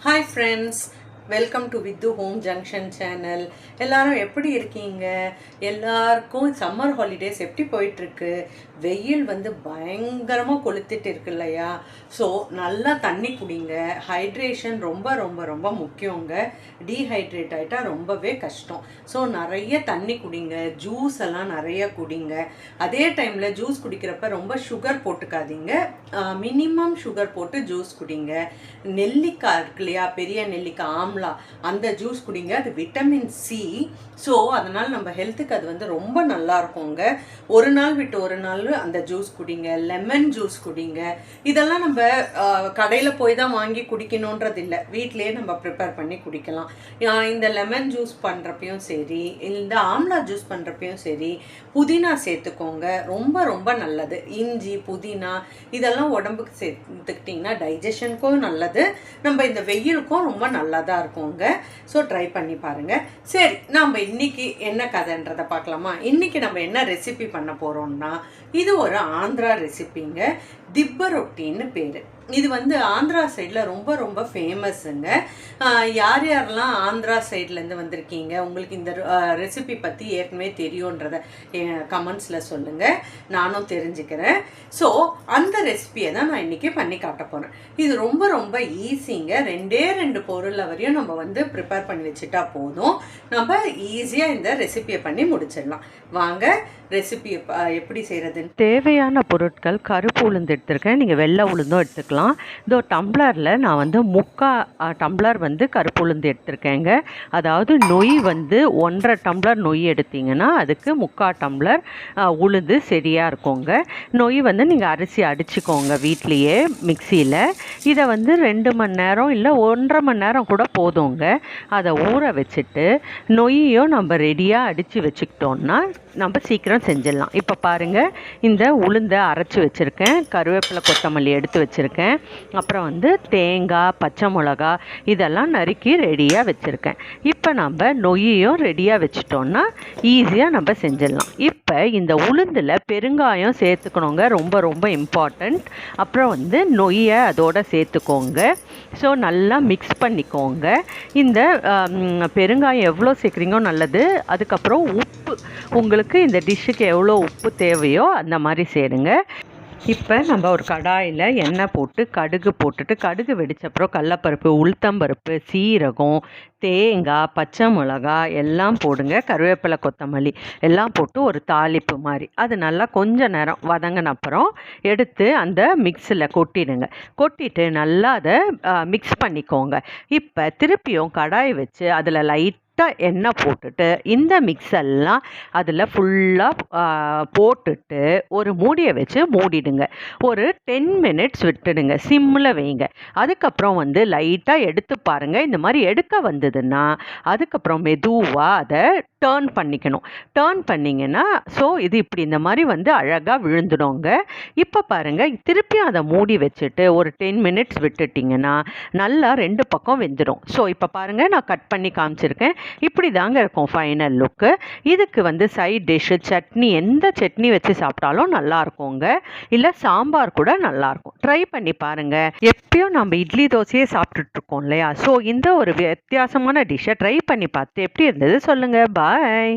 Hi friends, welcome to with home junction channel. எல்லாரும் எப்படி இருக்கீங்க? எல்லாருக்கும் சம்மர் ஹாலிடேஸ் எப்படி போயிட்டுருக்கு? வெயில் வந்து பயங்கரமாக கொளுத்திட்டு இருக்கு இல்லையா? ஸோ நல்லா தண்ணி குடிங்க. ஹைட்ரேஷன் ரொம்ப ரொம்ப ரொம்ப முக்கியங்க. டீஹைட்ரேட் ஆகிட்டால் ரொம்பவே கஷ்டம். ஸோ நிறைய தண்ணி குடிங்க, ஜூஸ் எல்லாம் நிறைய குடிங்க. அதே டைமில் ஜூஸ் குடிக்கிறப்ப ரொம்ப சுகர் போட்டுக்காதீங்க, மினிமம் சுகர் போட்டு ஜூஸ் குடிங்க. நெல்லிக்காய் இருக்கு இல்லையா, பெரிய நெல்லிக்காய் ஆம்லா, அந்த ஜூஸ் குடிங்க. அது விட்டமின் சி. ஸோ அதனால் நம்ம ஹெல்த்துக்கு அது வந்து ரொம்ப நல்லா இருக்குங்க. ஒரு நாள் விட்டு ஒரு நாள் அந்த ஜூஸ் குடிங்க. லெமன் ஜூஸ் குடிங்க. இதெல்லாம் நம்ம கடையில் போய் தான் வாங்கி குடிக்கணுன்றது இல்லை, வீட்டிலேயே நம்ம ப்ரிப்பேர் பண்ணி குடிக்கலாம். இந்த லெமன் ஜூஸ் பண்ணுறப்பையும் சரி, இந்த ஆம்லா ஜூஸ் பண்ணுறப்பையும் சரி, புதினா சேர்த்துக்கோங்க. ரொம்ப ரொம்ப நல்லது. இஞ்சி, புதினா இதெல்லாம் உடம்புக்கு சேர்த்துக்கிட்டிங்கன்னா டைஜஷனுக்கும் நல்லது, நம்ம இந்த வெயிலுக்கும் ரொம்ப நல்லதாக இருக்குங்க. ஸோ ட்ரை பண்ணி பாருங்கள். சரி, நம்ம இன்னைக்கு என்ன கதைன்றதை பார்க்கலாமா? இன்னைக்கு நம்ம என்ன ரெசிபி பண்ண போகிறோம்னா, இது ஒரு ஆந்திரா ரெசிபிங்க. திப்ப ரொட்டின்னு பேர். இது வந்து ஆந்திரா சைடில் ரொம்ப ரொம்ப ஃபேமஸுங்க. யார் யாரெல்லாம் ஆந்திரா சைட்லேருந்து வந்திருக்கீங்க, உங்களுக்கு இந்த ரெசிபி பற்றி ஏற்கனவே தெரியுன்றத கமெண்ட்ஸில் சொல்லுங்கள், நானும் தெரிஞ்சுக்கிறேன். ஸோ அந்த ரெசிபியை தான் நான் இன்றைக்கி பண்ணி காட்ட போகிறேன். இது ரொம்ப ரொம்ப ஈஸிங்க. ரெண்டு பொருளை வரையும் நம்ம வந்து ப்ரிப்பேர் பண்ணி வச்சுட்டா போதும், நம்ம ஈஸியாக இந்த ரெசிபியை பண்ணி முடிச்சிடலாம். வாங்க ரெசிபி எப்படி செய்கிறதுன்னு. தேவையான பொருட்கள்: கருப்பு உளுந்து எடுத்துருக்கேன், நீங்கள் வெள்ளை உளுந்தும் எடுத்துக்கலாம். இதோ டம்ளரில் நான் வந்து 3/4 டம்ளர் வந்து கருப்பு உளுந்து எடுத்துருக்கேங்க. அதாவது நொய் வந்து 1.5 டம்ளர் நொய் எடுத்திங்கன்னா அதுக்கு 3/4 டம்ளர் உளுந்து சரியாக இருக்குங்க. நொய் வந்து நீங்கள் அரிசி அடிச்சுக்கோங்க வீட்லேயே மிக்சியில். இதை வந்து 2 மணி நேரம் இல்லை 1.5 மணி நேரம் கூட போதுங்க. அதை ஊற வச்சுட்டு நொய்யையும் நம்ம ரெடியாக அடித்து வச்சுக்கிட்டோன்னா நம்ம சீக்கிரம் செஞ்சிடலாம். இப்போ பாருங்கள், இந்த உளுந்தை அரைச்சி வச்சுருக்கேன், கருவேப்பிலை கொத்தமல்லி எடுத்து வச்சுருக்கேன், அப்புறம் வந்து தேங்காய், பச்சை மிளகா இதெல்லாம் நறுக்கி ரெடியாக வச்சுருக்கேன். இப்போ நம்ம நொய்யையும் ரெடியாக வச்சிட்டோன்னா ஈஸியாக நம்ம செஞ்சிடலாம். இப்போ இந்த உளுந்தில் பெருங்காயம் சேர்த்துக்கணுங்க, ரொம்ப ரொம்ப இம்பார்ட்டண்ட். அப்புறம் வந்து நொய்யை அதோடு சேர்த்துக்கோங்க. ஸோ நல்லா மிக்ஸ் பண்ணிக்கோங்க. இந்த பெருங்காயம் எவ்வளோ சேர்க்குறீங்கோ நல்லது. அதுக்கப்புறம் உப்பு, உங்களுக்கு இந்த டிஷ்ஷுக்கு எவ்வளோ உப்பு தேவையோ அந்த மாதிரி சேருங்க. இப்போ நம்ம ஒரு கடாயில் எண்ணெய் போட்டு கடுகு போட்டுட்டு, கடுகு வெடிச்சப்பறம் கடலப்பருப்பு, உளுத்தம்பருப்பு, சீரகம், தேங்காய், பச்சை மிளகா எல்லாம் போடுங்க. கருவேப்பிலை கொத்தமல்லி எல்லாம் போட்டு ஒரு தாளிப்பு மாதிரி அது நல்லா கொஞ்சம் நேரம் வதங்கின அப்புறம் எடுத்து அந்த மிக்ஸில் கொட்டிடுங்க. கொட்டிட்டு நல்லா அதை மிக்ஸ் பண்ணிக்கோங்க. இப்போ திருப்பியும் கடாய் வச்சு அதில் லைட் எண்ணெய் போட்டுட்டு இந்த மிக்ஸெல்லாம் அதில் ஃபுல்லாக போட்டுட்டு ஒரு மூடியை வச்சு மூடிடுங்க. ஒரு 10 மினிட்ஸ் விட்டுடுங்க, சிம்மில் வைங்க. அதுக்கப்புறம் வந்து லைட்டாக எடுத்து பாருங்கள். இந்த மாதிரி எடுக்க வந்ததுன்னா அதுக்கப்புறம் மெதுவாக அதை டேர்ன் பண்ணிக்கணும். டேர்ன் பண்ணிங்கன்னா ஸோ இது இப்படி இந்த மாதிரி வந்து அழகாக விழுந்துடுங்க. இப்போ பாருங்கள், திருப்பியும் அதை மூடி வச்சுட்டு ஒரு 10 மினிட்ஸ் விட்டுட்டிங்கன்னா நல்லா 2 பக்கம் வெந்துடும். ஸோ இப்போ பாருங்கள், நான் கட் பண்ணி காமிச்சிருக்கேன். இப்படி தாங்க இருக்கும் ஃபைனல் லுக்கு. இதுக்கு வந்து சைட் டிஷ்ஷு, சட்னி, எந்த சட்னி வச்சு சாப்பிட்டாலும் நல்லா இருக்குங்க. இல்லை சாம்பார் கூட நல்லாயிருக்கும். ட்ரை பண்ணி பாருங்கள். எப்பயும் நம்ம இட்லி தோசையே சாப்பிட்டுட்ருக்கோம் இல்லையா? ஸோ இந்த ஒரு வித்தியாசமான டிஷ்ஷை ட்ரை பண்ணி பார்த்து எப்படி இருந்தது சொல்லுங்கள். பாய்.